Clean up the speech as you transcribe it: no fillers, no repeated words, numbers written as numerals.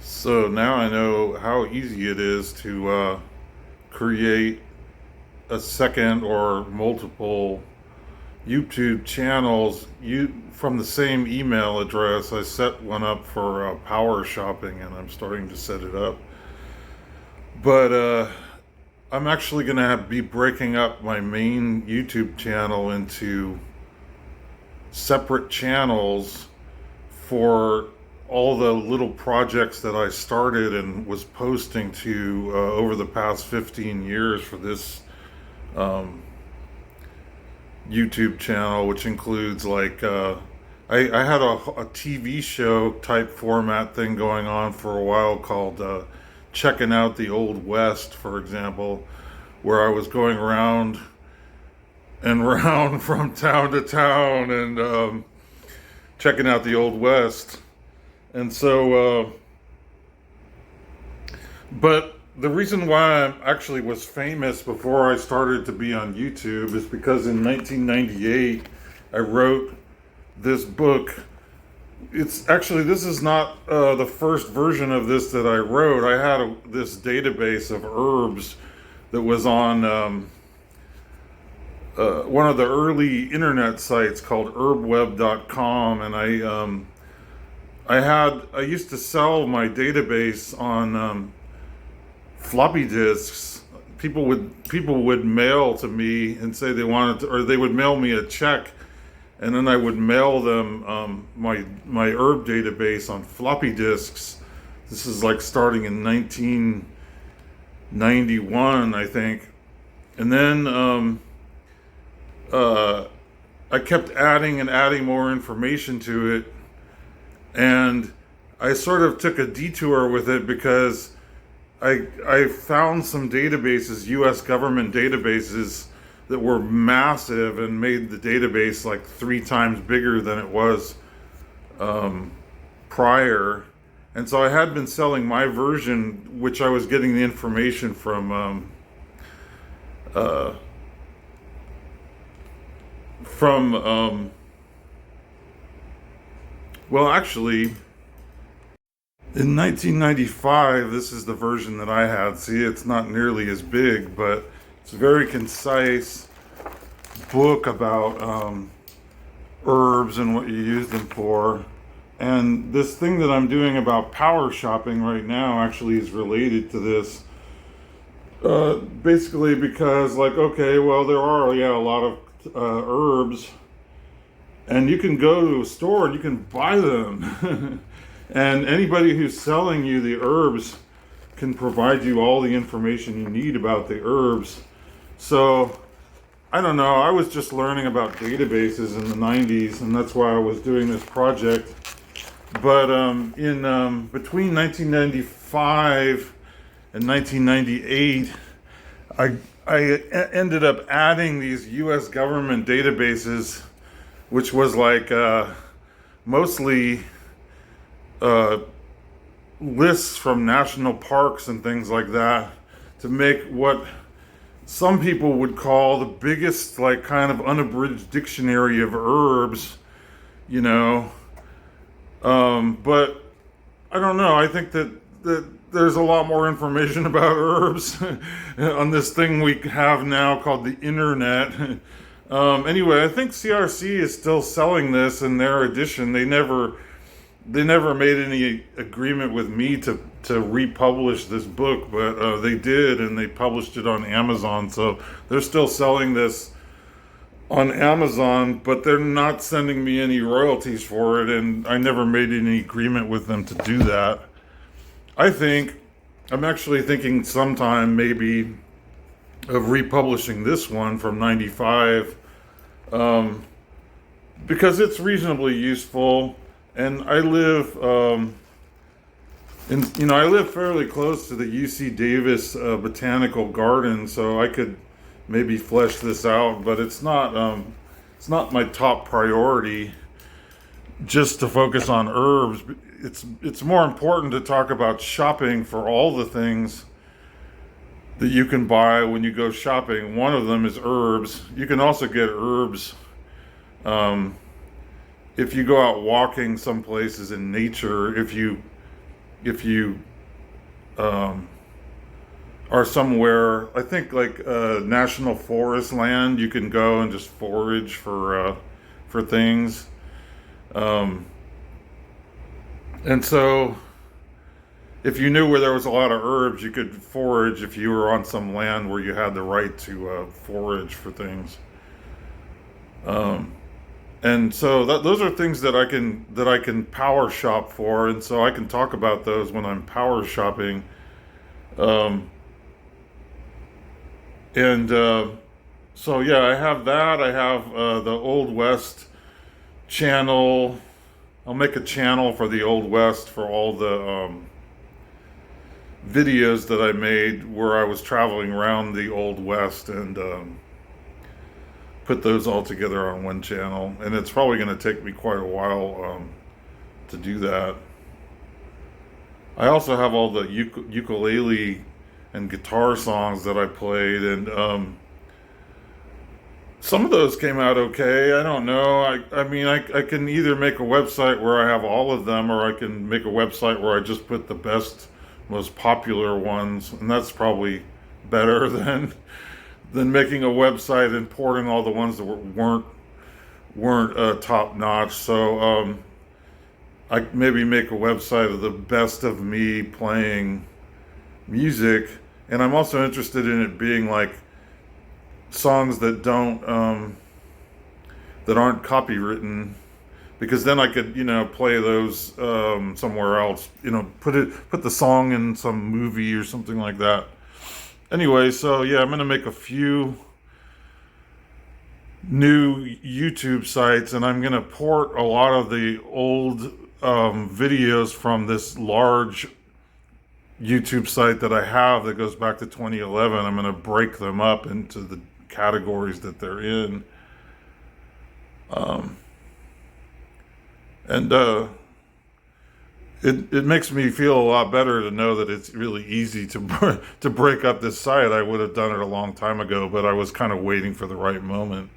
So now I know how easy it is to create a second or multiple YouTube channels from the same email address. I set one up for power shopping, and I'm starting to set it up. But I'm actually going to be breaking up my main YouTube channel into separate channels for all the little projects that I started and was posting to over the past 15 years for this um, YouTube channel, which includes I had a TV show type format thing going on for a while called Checking Out the Old West, for example, where I was going around and around from town to town and checking out the Old West. And so, but the reason why I actually was famous before I started to be on YouTube is because in 1998 I wrote this book. It's actually, this is not the first version of this that I wrote. I had this database of herbs that was on one of the early internet sites called herbweb.com, and I used to sell my database on floppy disks. People would mail to me and say they wanted to, or they would mail me a check, and then I would mail them my herb database on floppy disks. This is like starting in 1991, I think, and then I kept adding and adding more information to it, and I sort of took a detour with it because I found some databases, U.S. government databases, that were massive and made the database like 3 times bigger than it was prior. And so I had been selling my version, which I was getting the information uh, from well, actually, in 1995, this is the version that I had. See, it's not nearly as big, but it's a very concise book about herbs and what you use them for. And this thing that I'm doing about power shopping right now actually is related to this. Basically, because, like, okay, well, there are, yeah, a lot of herbs, and you can go to a store and you can buy them. And anybody who's selling you the herbs can provide you all the information you need about the herbs. So, I don't know, I was just learning about databases in the 90s, and that's why I was doing this project. But in between 1995 and 1998, I ended up adding these U.S. government databases, which was like mostly uh, lists from national parks and things like that, to make what some people would call the biggest, like, kind of unabridged dictionary of herbs, you know. But I don't know. I think that there's a lot more information about herbs on this thing we have now called the internet. Anyway, I think CRC is still selling this in their edition. They never made any agreement with me to republish this book, but they did, and they published it on Amazon. So they're still selling this on Amazon, but they're not sending me any royalties for it, and I never made any agreement with them to do that. I'm actually thinking sometime maybe of republishing this one from 95, um, because it's reasonably useful, and I live fairly close to the UC Davis Botanical Garden, so I could maybe flesh this out, but it's not my top priority just to focus on herbs. It's more important to talk about shopping for all the things that you can buy when you go shopping. One of them is herbs. You can also get herbs if you go out walking some places in nature. If if you are somewhere, I think like national forest land, you can go and just forage for things. And so if you knew where there was a lot of herbs, you could forage if you were on some land where you had the right to forage for things. And so those are things that I can power shop for, and so I can talk about those when I'm power shopping. And so yeah, I have that. I have the Old West channel. I'll make a channel for the Old West for all the videos that I made where I was traveling around the Old West, and put those all together on one channel. And it's probably going to take me quite a while to do that. I also have all the ukulele and guitar songs that I played, and some of those came out okay. I don't know. I mean, I can either make a website where I have all of them, or I can make a website where I just put the best, most popular ones, and that's probably better than making a website and porting all the ones that weren't top notch. So I maybe make a website of the best of me playing music, and I'm also interested in it being like songs that that aren't copywritten, because then I could, play those somewhere else, put the song in some movie or something like that. Anyway, so yeah, I'm going to make a few new YouTube sites, and I'm going to port a lot of the old videos from this large YouTube site that I have that goes back to 2011. I'm going to break them up into the categories that they're in. And it makes me feel a lot better to know that it's really easy to break up this site. I would have done it a long time ago, but I was kind of waiting for the right moment.